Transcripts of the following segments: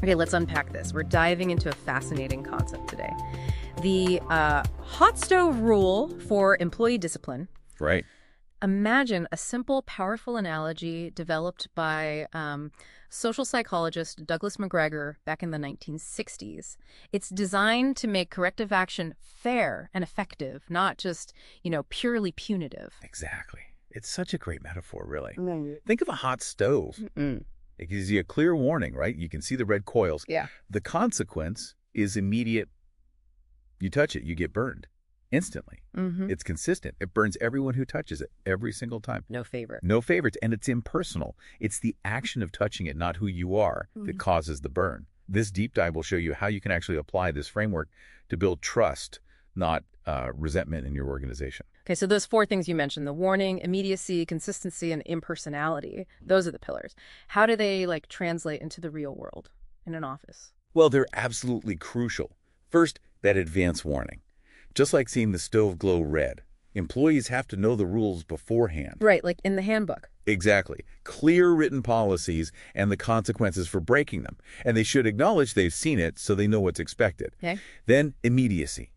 Okay, let's unpack this. We're diving into a fascinating concept today. The hot stove rule for employee discipline. Right. Imagine a simple, powerful analogy developed by social psychologist Douglas McGregor back in the 1960s. It's designed to make corrective action fair and effective, not just, purely punitive. Exactly. It's such a great metaphor, really. Mm. Think of a hot stove. It gives you a clear warning, right? You can see the red coils. Yeah. The consequence is immediate. You touch it, you get burned instantly. It's consistent. It burns everyone who touches it every single time. No favorite. No favorites, and it's impersonal. It's the action of touching it, not who you are, that causes the burn. This deep dive will show you how you can actually apply this framework to build trust, not resentment in your organization. Okay, so those four things you mentioned, the warning, immediacy, consistency, and impersonality, those are the pillars. How do they translate into the real world in an office? Well, they're absolutely crucial. First, that advance warning. Just like seeing the stove glow red, employees have to know the rules beforehand. Right, like in the handbook. Exactly. Clear written policies and the consequences for breaking them. And they should acknowledge they've seen it so they know what's expected. Okay. Then immediacy.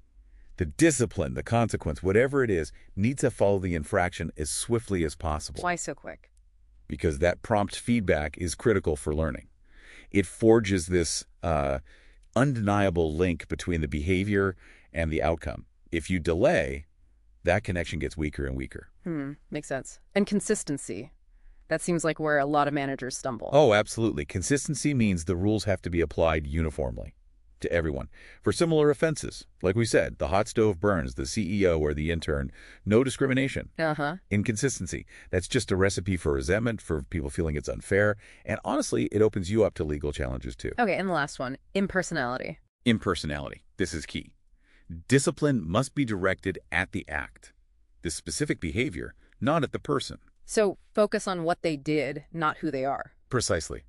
The discipline, the consequence, whatever it is, needs to follow the infraction as swiftly as possible. Why so quick? Because that prompt feedback is critical for learning. It forges this undeniable link between the behavior and the outcome. If you delay, that connection gets weaker and weaker. Makes sense. And consistency. That seems like where a lot of managers stumble. Oh, absolutely. Consistency means the rules have to be applied uniformly to everyone. For similar offenses, like we said, the hot stove burns, the CEO or the intern, no discrimination. Inconsistency. That's just a recipe for resentment, for people feeling it's unfair. And honestly, it opens you up to legal challenges too. Okay, and the last one, impersonality. Impersonality. This is key. Discipline must be directed at the act, the specific behavior, not at the person. So focus on what they did, not who they are. Precisely.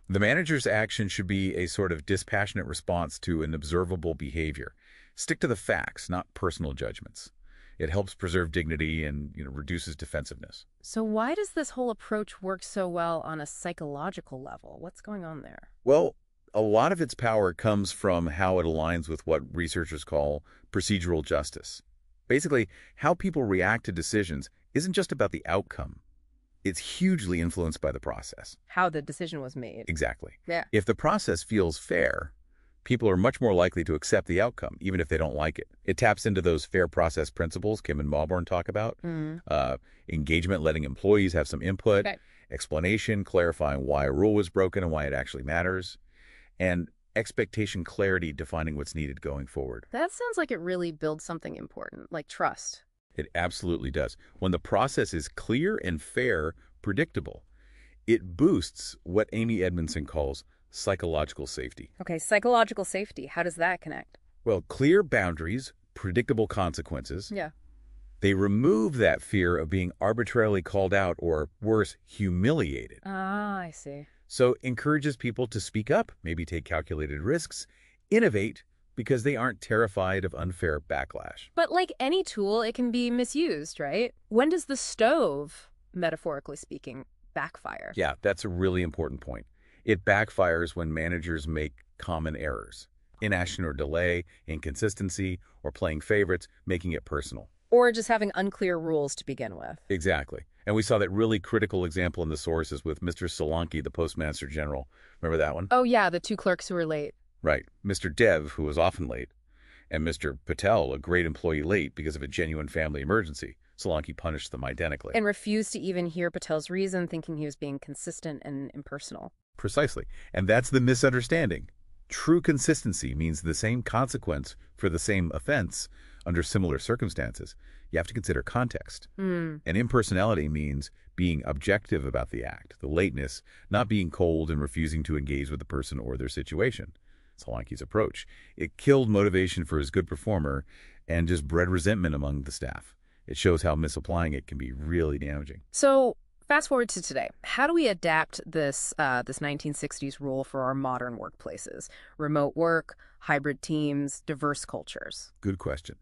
The manager's action should be a sort of dispassionate response to an observable behavior. Stick to the facts, not personal judgments. It helps preserve dignity and reduces defensiveness. So why does this whole approach work so well on a psychological level? What's going on there? Well, a lot of its power comes from how it aligns with what researchers call procedural justice. Basically, how people react to decisions isn't just about the outcome. It's hugely influenced by the process. How the decision was made. Exactly. Yeah. If the process feels fair, people are much more likely to accept the outcome, even if they don't like it. It taps into those fair process principles Kim and Mauborn talk about. Engagement, letting employees have some input. Okay. Explanation, clarifying why a rule was broken and why it actually matters. And expectation clarity, defining what's needed going forward. That sounds like it really builds something important, like trust. It absolutely does. When the process is clear and fair, predictable, it boosts what Amy Edmondson calls psychological safety. Okay, psychological safety. How does that connect? Well, clear boundaries, predictable consequences. Yeah. They remove that fear of being arbitrarily called out or, worse, humiliated. Ah, I see. So encourages people to speak up, maybe take calculated risks, innovate, because they aren't terrified of unfair backlash. But like any tool, it can be misused, right? When does the stove, metaphorically speaking, backfire? Yeah, that's a really important point. It backfires when managers make common errors. Inaction or delay, inconsistency, or playing favorites, making it personal. Or just having unclear rules to begin with. Exactly. And we saw that really critical example in the sources with Mr. Solanki, the Postmaster General. Remember that one? Oh, yeah, the two clerks who were late. Right. Mr. Dev, who was often late, and Mr. Patel, a great employee late because of a genuine family emergency. Solanki punished them identically. And refused to even hear Patel's reason, thinking he was being consistent and impersonal. Precisely. And that's the misunderstanding. True consistency means the same consequence for the same offense under similar circumstances. You have to consider context. And impersonality means being objective about the act, the lateness, not being cold and refusing to engage with the person or their situation. Solanki's approach. It killed motivation for his good performer and just bred resentment among the staff. It shows how misapplying it can be really damaging. So fast forward to today. How do we adapt this 1960s rule for our modern workplaces? Remote work, hybrid teams, diverse cultures. Good question.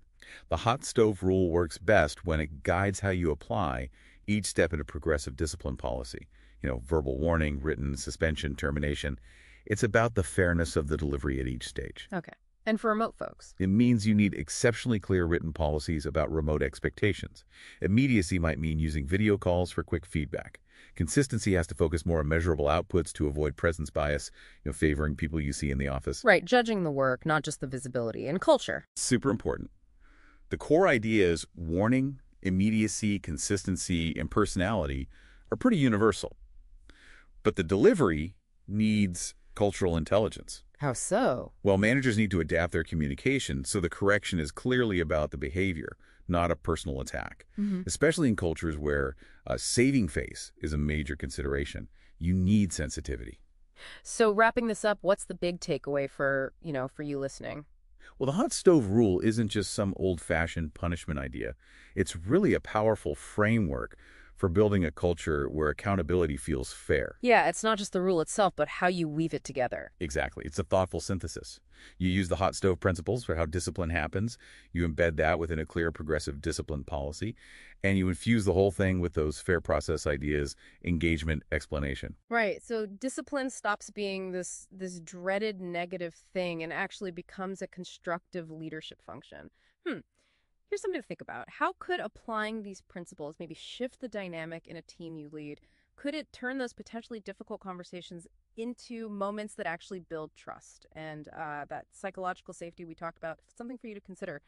The hot stove rule works best when it guides how you apply each step in a progressive discipline policy. Verbal warning, written suspension, termination. It's about the fairness of the delivery at each stage. Okay. And for remote folks? It means you need exceptionally clear written policies about remote expectations. Immediacy might mean using video calls for quick feedback. Consistency has to focus more on measurable outputs to avoid presence bias, favoring people you see in the office. Right, judging the work, not just the visibility. And culture. Super important. The core ideas, warning, immediacy, consistency, and personality, are pretty universal. But the delivery needs cultural intelligence. How so? Well, managers need to adapt their communication so the correction is clearly about the behavior, not a personal attack. Especially in cultures where saving face is a major consideration. You need sensitivity. So wrapping this up, what's the big takeaway for you listening? Well, the hot stove rule isn't just some old-fashioned punishment idea. It's really a powerful framework for building a culture where accountability feels fair. Yeah, it's not just the rule itself, but how you weave it together. Exactly. It's a thoughtful synthesis. You use the hot stove principles for how discipline happens. You embed that within a clear progressive discipline policy. And you infuse the whole thing with those fair process ideas, engagement, explanation. Right. So discipline stops being this dreaded negative thing and actually becomes a constructive leadership function. Here's something to think about. How could applying these principles maybe shift the dynamic in a team you lead? Could it turn those potentially difficult conversations into moments that actually build trust and that psychological safety we talked about? Something for you to consider.